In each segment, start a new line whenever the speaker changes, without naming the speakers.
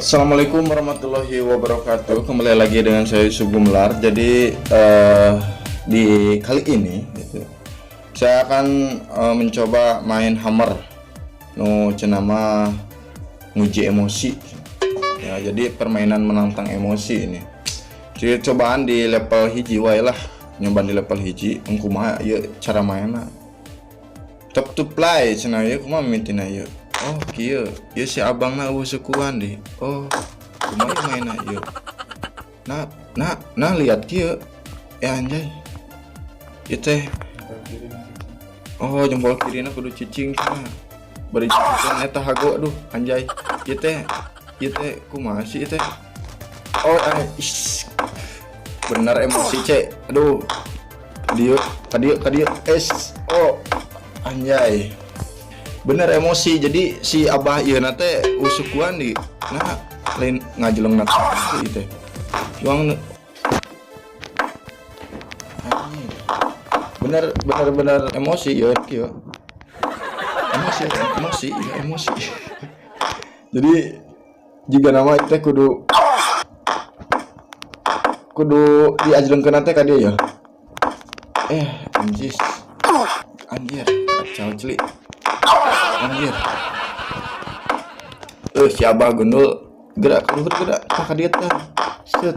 Assalamualaikum warahmatullahi wabarakatuh. Kembali lagi dengan saya Sugumlar. Jadi di kali ini gitu, saya akan mencoba main hammer cenama nguji emosi ya. Jadi permainan menantang emosi ini. Jadi cobaan di level hiji wae lah, nyoba di level hiji kumaha ieu cara mainna. Top to play cenah ieu kumaha mitina ieu. Oh kieu, ieu si abangna eueuh sukuan di. Oh, kumaha mainna ieu. Nah lihat kieu. Ya anjay. Ieu teh. Oh, jempol kirina kudu cicing cenah. Bari cicing eta hago aduh anjay. Ieu teh kumaha sih ieu teh? Oh, bener emosi cek. Aduh. Kadieu oh anjay. Bener emosi. Jadi si abah ieu na teh usukuan di nah lain ngajelengna kitu teh. Juang bener emosi ya kieu. Emosi. Jadi jika nama teh kudu diajlengkeun teh ka dieu ya. Anjir, kacau celi. Anjir. Si abah gundul gerak ka dieu teh. Set.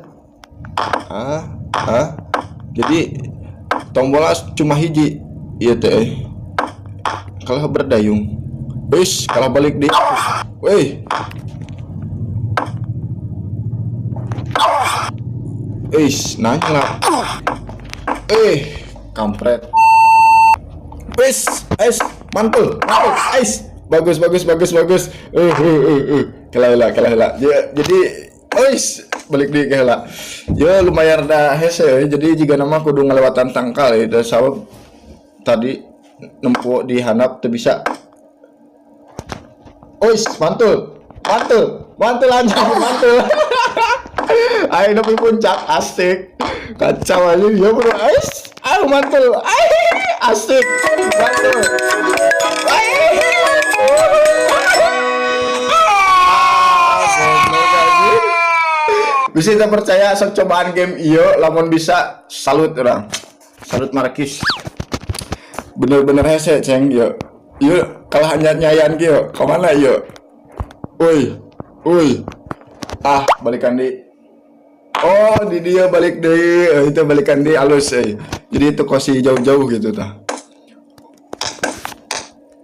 Jadi tombolnya cuma hiji ieu teh. Kalah berdayung. Kalah balik deh. Nanya lah. Kampret. Mantul. Bagus. Kalah. Jadi, balik di kalah. Ya lumayan dah hese. Jadi jika nama kudu ngelewatan tangkal ya. Dan sawab tadi nempuh di handap tuh bisa. Mantul anjing. Ayo nepi puncak asik. Kacau aja ya bro. Mantul. Asik. Mantul. Bisa kita percaya sok cobaan game iyo lamun bisa salut orang. Salut Markis. Bener-bener hese ceng yo. Kalah nyayan kieu. Ka mana yo? Balikan di. Oh, di dia balik deh. Itu balikan di alus Jadi itu kosi jauh-jauh gitu tah.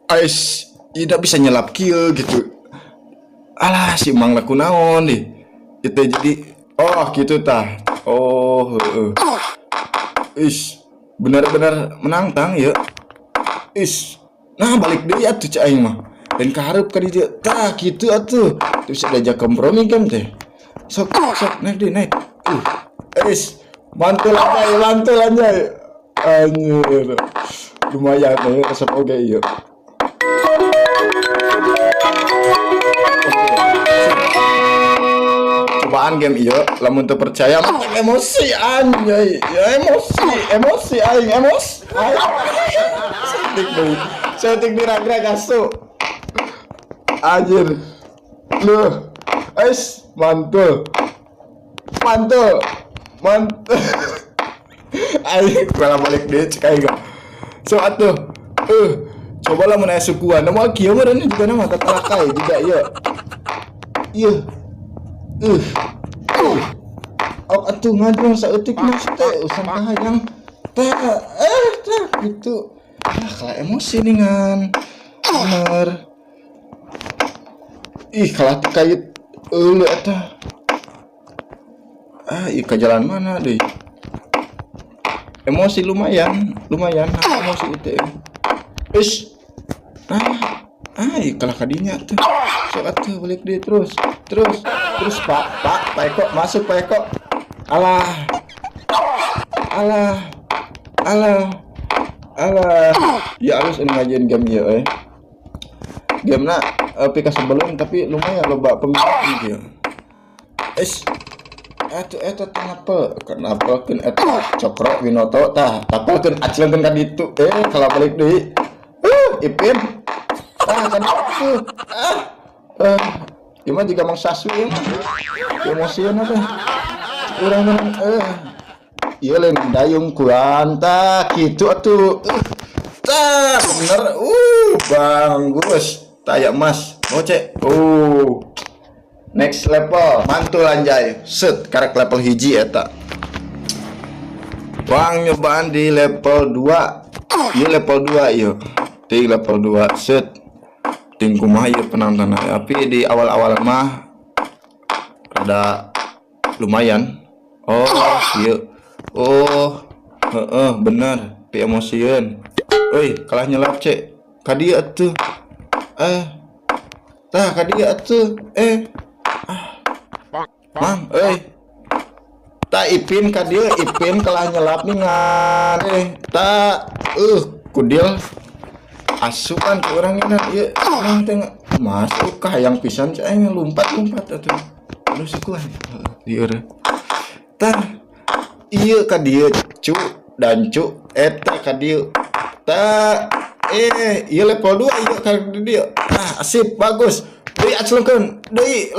Tidak bisa nyelap kieu gitu. Alah si mang laku naon di. Itu jadi gitu tah. Benar-benar menantang ya. Nah balik deh atuh cai aing mah. Dan kaharep ka dieu tah kitu atuh. Terus ada kompromi kan teh. Sok naik. Mantul anjay. Anjir. Lumayan ya resep oge ieu. Cobaan game iyo lamun teu percaya emosi anjay. Ya emosi aing. Setik dirag-rag asu. Anjir. Loh. Mantul. Aing bala balik deh cek aing. So atuh. Coba lah mun aya sukuan. Nama kieu meureun juga nama tatalakai juga ieu. Atuh ngajong saeutik mah teh usang kahayang teh gitu. Kalah emosi ningan. Bener. Kalah kait eueuh eta. Ke jalan mana deh? Emosi lumayan emosi itu. Kalah kadinya tuh. Sok atuh balik deh terus Pak Eko masuk Pak Eko. Alah. Ya harus ini ngajiin game ieu Game-na pika sebelum tapi lumayan loba pemilihan ieu. Eta kenapa keun eta Cokro Winoto tah tapelkeun aclengkeun ka ditu kalau balik deui Ipin kan itu Cuma jika Mang Saswi emosian apa orang iya lain dayung kuanta gitu atuh bener bagus tayak mas ngocek next level mantul anjay set karek level hiji eta Wang nyobaan di level 2 iya level 2 iya di level 2 set ting kumaha ieu penantana tapi di awal-awal mah ada lumayan iya bener pi emosian kalah nyelap cek kadieu atuh tah kadieu atuh mang tak ipin kadieu ipin kalah nyelap ningan tak kudil asupan ke orang ini ieu orang tengah masuk kah yang pisan cai lompat atuh aduh sikuan dieu tah ieu ka dieu cu dan cu eta ka dieu tah ieu level 2 ieu ka dieu asip bagus deui aclengkeun deui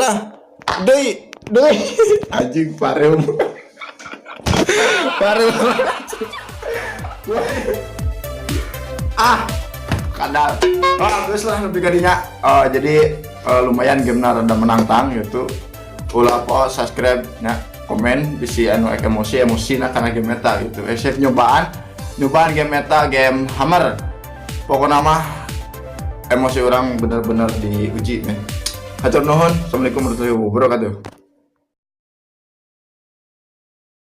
anjing parem kadal terus lah lebih kadinya jadi lumayan gamenya rada menantang gitu ulah po subscribe nya komen bisi anu emosi nah karena game meta gitu save nyobaan game meta game hammer pokoknya mah emosi orang bener-bener diuji men hatur nuhun assalamualaikum warahmatullahi wabarakatuh.